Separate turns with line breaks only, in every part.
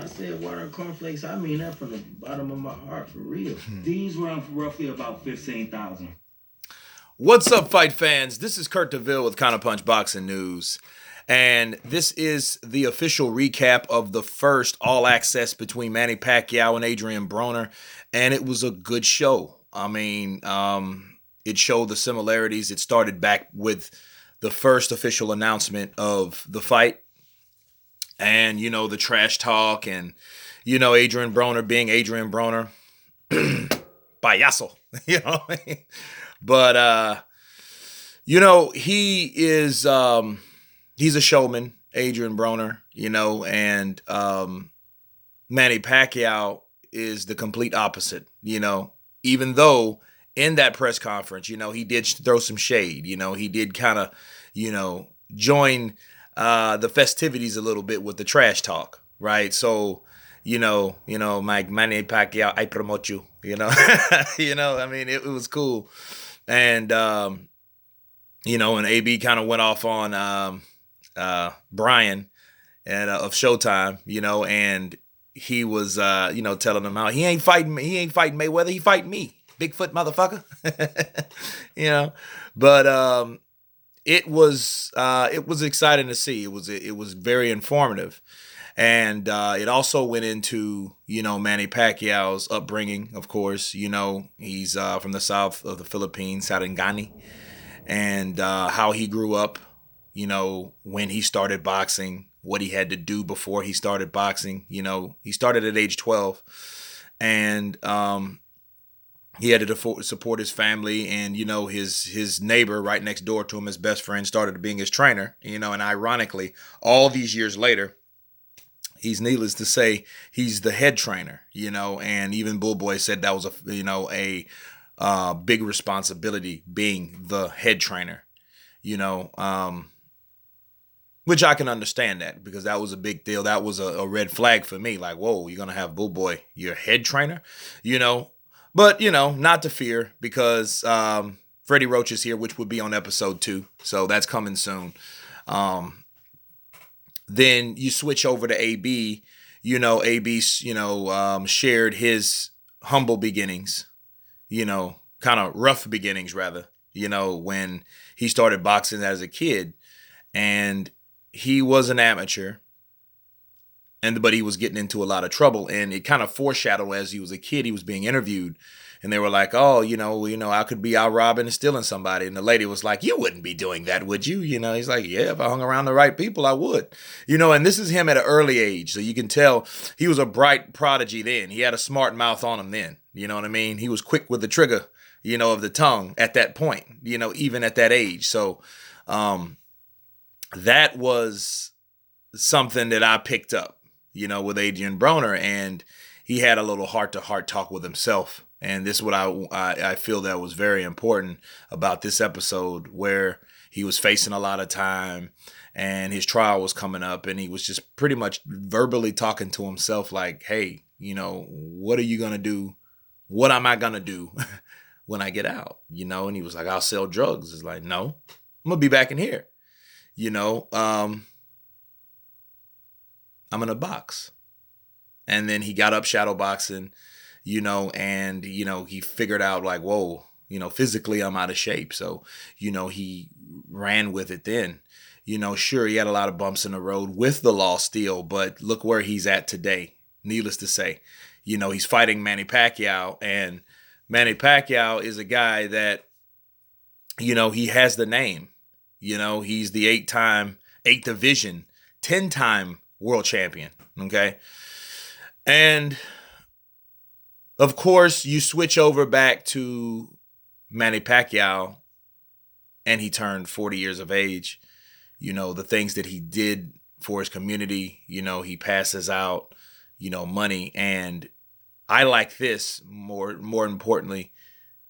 said water and cornflakes, I mean that from the bottom of my heart, for real.
These run for roughly about 15,000.
What's up, fight fans? This is Kurt DeVille with Counterpunch Boxing News. And this is the official recap of the first All Access between Manny Pacquiao and Adrien Broner. And it was a good show. I mean, it showed the similarities. It started back with the first official announcement of the fight. And, you know, the trash talk and, you know, Adrien Broner being Adrien Broner. Payaso, you know. But, you know, he is, he's a showman, Adrien Broner, you know, and Manny Pacquiao is the complete opposite, you know, even though in that press conference, you know, he did throw some shade, you know, he did kind of, you know, join the festivities a little bit with the trash talk, right? So, you know, Mike, Manny Pacquiao, I promote you, you know, you know, I mean, it was cool. And, you know, and AB kind of went off on Brian and of Showtime, you know, and he was, you know, telling him how he ain't fighting Mayweather, he fighting me, Bigfoot motherfucker, you know, but it was exciting to see. It was very informative. And it also went into, you know, Manny Pacquiao's upbringing, of course. You know, he's from the south of the Philippines, Sarangani, and how he grew up, you know, when he started boxing, what he had to do before he started boxing. You know, he started at age 12, and he had to support his family, and, you know, his neighbor right next door to him, his best friend, started being his trainer, you know, and ironically, all these years later, he's, needless to say, he's the head trainer, you know, and even Bull Boy said that was a big responsibility being the head trainer, you know, which I can understand that, because that was a big deal. That was a red flag for me. Like, whoa, you're going to have Bull Boy, your head trainer, you know, but, you know, not to fear, because Freddie Roach is here, which would be on episode 2. So that's coming soon. Then you switch over to AB, you know, AB, you know, shared his humble beginnings, you know, kind of rough beginnings, rather, you know, when he started boxing as a kid, and he was an amateur, but he was getting into a lot of trouble, and it kind of foreshadowed as he was a kid, he was being interviewed, and they were like, oh, you know, I could be out robbing and stealing somebody. And the lady was like, you wouldn't be doing that, would you? You know, he's like, yeah, if I hung around the right people, I would. You know, and this is him at an early age. So you can tell he was a bright prodigy then. He had a smart mouth on him then. You know what I mean? He was quick with the trigger, you know, of the tongue at that point, you know, even at that age. So that was something that I picked up, you know, with Adrien Broner. And he had a little heart-to-heart talk with himself. And this is what I feel that was very important about this episode, where he was facing a lot of time and his trial was coming up, and he was just pretty much verbally talking to himself like, hey, you know, what are you going to do? What am I going to do when I get out? You know, and he was like, I'll sell drugs. It's like, no, I'm going to be back in here. You know, I'm going to box. And then he got up shadow boxing, you know, and, you know, he figured out like, whoa, you know, physically I'm out of shape. So, you know, he ran with it then. You know, sure, he had a lot of bumps in the road with the law still, but look where he's at today. Needless to say, you know, he's fighting Manny Pacquiao, and Manny Pacquiao is a guy that, you know, he has the name. You know, he's the 8 division, 10-time world champion. Okay. And of course, you switch over back to Manny Pacquiao, and he turned 40 years of age. You know, the things that he did for his community, you know, he passes out, you know, money. And I like this more importantly,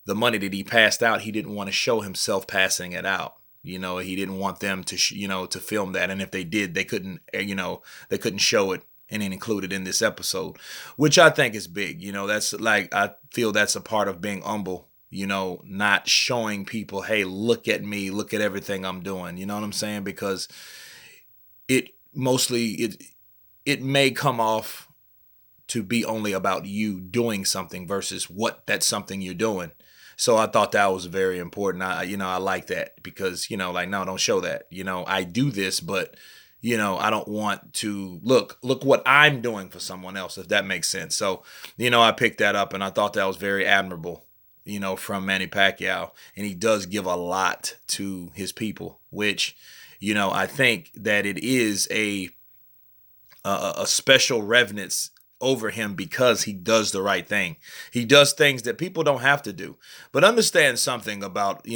the money that he passed out, he didn't want to show himself passing it out. You know, he didn't want them to, you know, to film that. And if they did, they couldn't, you know, they couldn't show it and then include it in this episode, which I think is big. You know, that's like, I feel that's a part of being humble, you know, not showing people, hey, look at me, look at everything I'm doing. You know what I'm saying? Because it may come off to be only about you doing something versus what that something you're doing. So I thought that was very important. I like that because, like, no, don't show that. I do this, but, I don't want to look what I'm doing for someone else, if that makes sense. So, I picked that up and I thought that was very admirable, from Manny Pacquiao. And he does give a lot to his people, which, I think that it is a special reverence over him because he does the right thing. He does things that people don't have to do. But understand something about,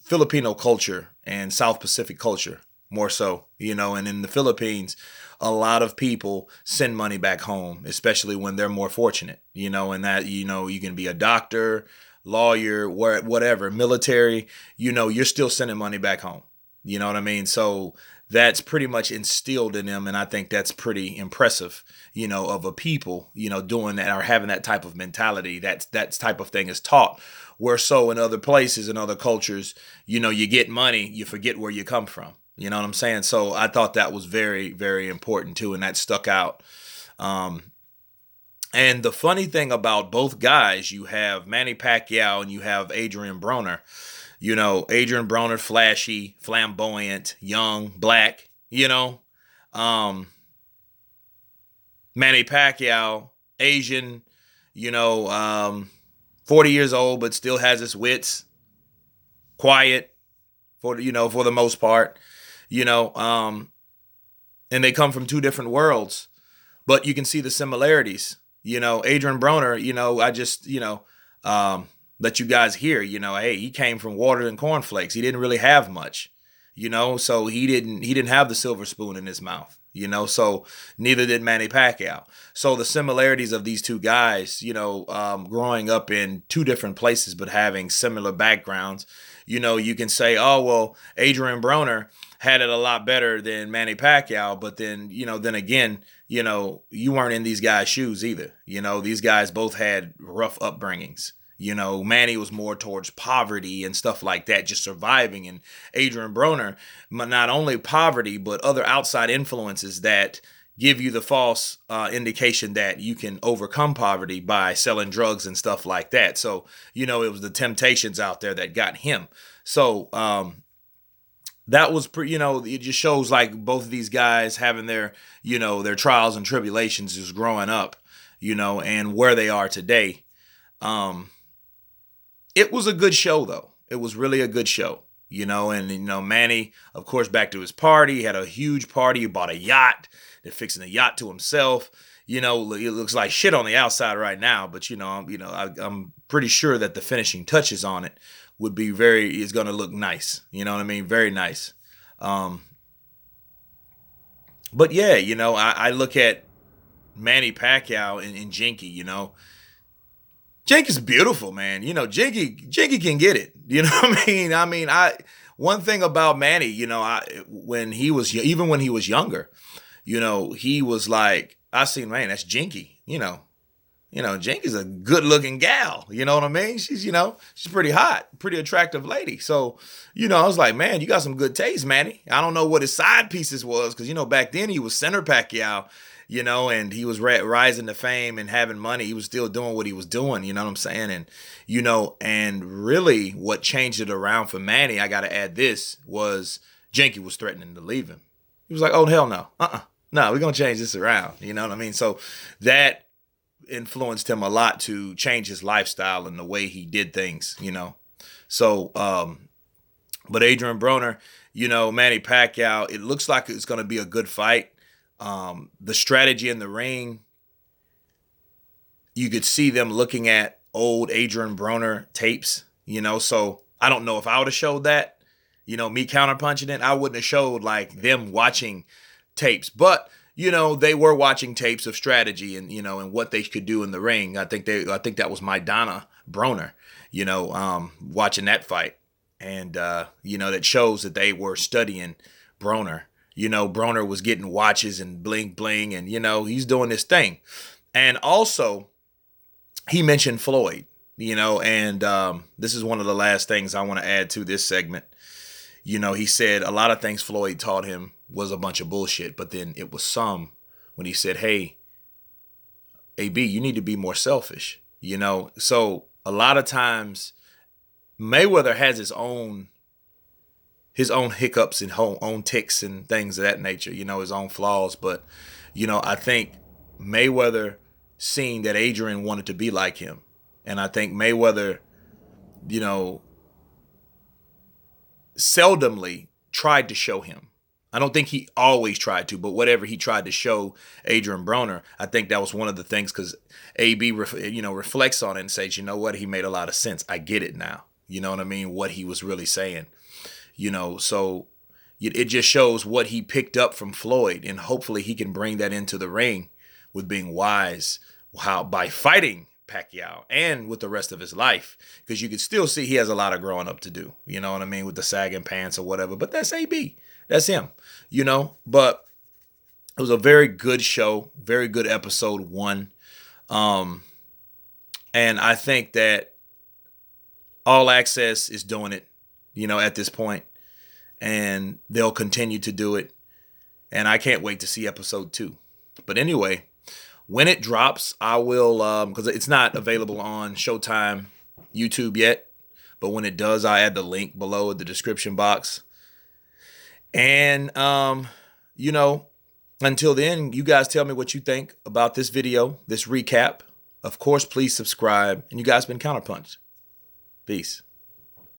Filipino culture and South Pacific culture more so, and in the Philippines, a lot of people send money back home, especially when they're more fortunate, and that, you can be a doctor, lawyer, whatever, military, you're still sending money back home. You know what I mean? So that's pretty much instilled in them. And I think that's pretty impressive, of a people, doing that or having that type of mentality. That type of thing is taught. Where so in other places, in other cultures, you get money, you forget where you come from. You know what I'm saying? So I thought that was very, very important too. And that stuck out. And the funny thing about both guys, you have Manny Pacquiao and you have Adrien Broner. Adrien Broner, flashy, flamboyant, young, black, Manny Pacquiao, Asian, 40 years old, but still has his wits, quiet for the most part, and they come from two different worlds, but you can see the similarities. Adrien Broner, I just, let you guys hear, hey, he came from water and cornflakes. He didn't really have much, so he didn't have the silver spoon in his mouth, so neither did Manny Pacquiao. So the similarities of these two guys, growing up in two different places, but having similar backgrounds, you can say, oh, well, Adrien Broner had it a lot better than Manny Pacquiao. But then, then again, you weren't in these guys' shoes either. These guys both had rough upbringings. Manny was more towards poverty and stuff like that, just surviving. And Adrien Broner, not only poverty, but other outside influences that give you the false indication that you can overcome poverty by selling drugs and stuff like that. So, it was the temptations out there that got him. So that was, it just shows like both of these guys having their, their trials and tribulations just growing up, and where they are today. It was a good show, though. It was really a good show, and, Manny, of course, back to his party. He had a huge party. He bought a yacht. They're fixing a yacht to himself. It looks like shit on the outside right now, but, I'm pretty sure that the finishing touches on it is going to look nice. You know what I mean? Very nice. But yeah, I look at Manny Pacquiao and Jinky, Jinky's beautiful, man. Jinky can get it. You know what I mean? One thing about Manny, when he was younger, he was like, I seen, man, that's Jinky. Jinky's a good looking gal. You know what I mean? She's pretty hot, pretty attractive lady. So, I was like, man, you got some good taste, Manny. I don't know what his side pieces was. Cause back then he was center Pacquiao, and he was rising to fame and having money. He was still doing what he was doing. You know what I'm saying? And, and really what changed it around for Manny, I got to add this, was Jinky was threatening to leave him. He was like, oh, hell no. No, we're going to change this around. You know what I mean? So that influenced him a lot to change his lifestyle and the way he did things, So, but Adrien Broner, Manny Pacquiao, it looks like it's going to be a good fight. The strategy in the ring, you could see them looking at old Adrien Broner tapes, so I don't know if I would have showed that, me counterpunching it, I wouldn't have showed like them watching tapes, but they were watching tapes of strategy and, and what they could do in the ring. I think that was Maidana Broner, watching that fight. And, that shows that they were studying Broner. Broner was getting watches and bling bling and, he's doing this thing. And also he mentioned Floyd, and this is one of the last things I want to add to this segment. He said a lot of things Floyd taught him was a bunch of bullshit, but then it was some when he said, hey, AB, you need to be more selfish, you know? So a lot of times Mayweather has his own hiccups and own ticks and things of that nature, you know, his own flaws. But, you know, I think Mayweather seen that Adrien wanted to be like him. And I think Mayweather, you know, seldomly tried to show him. I don't think he always tried to, but whatever he tried to show Adrien Broner, I think that was one of the things, because AB, you know, reflects on it and says, you know what, he made a lot of sense. I get it now. You know what I mean? What he was really saying, you know, so it just shows what he picked up from Floyd, and hopefully he can bring that into the ring with being wise, how by fighting Pacquiao and with the rest of his life, because you can still see he has a lot of growing up to do, you know what I mean, with the sagging pants or whatever. But that's AB. That's him, you know. But it was a very good show, very good episode 1. And I think that All Access is doing it, you know, at this point, and they'll continue to do it. And I can't wait to see episode 2. But anyway, when it drops, I will, because it's not available on Showtime YouTube yet, but when it does, I add the link below in the description box. And, you know, until then, you guys tell me what you think about this video, this recap. Of course, please subscribe. And you guys been Counterpunched. Peace.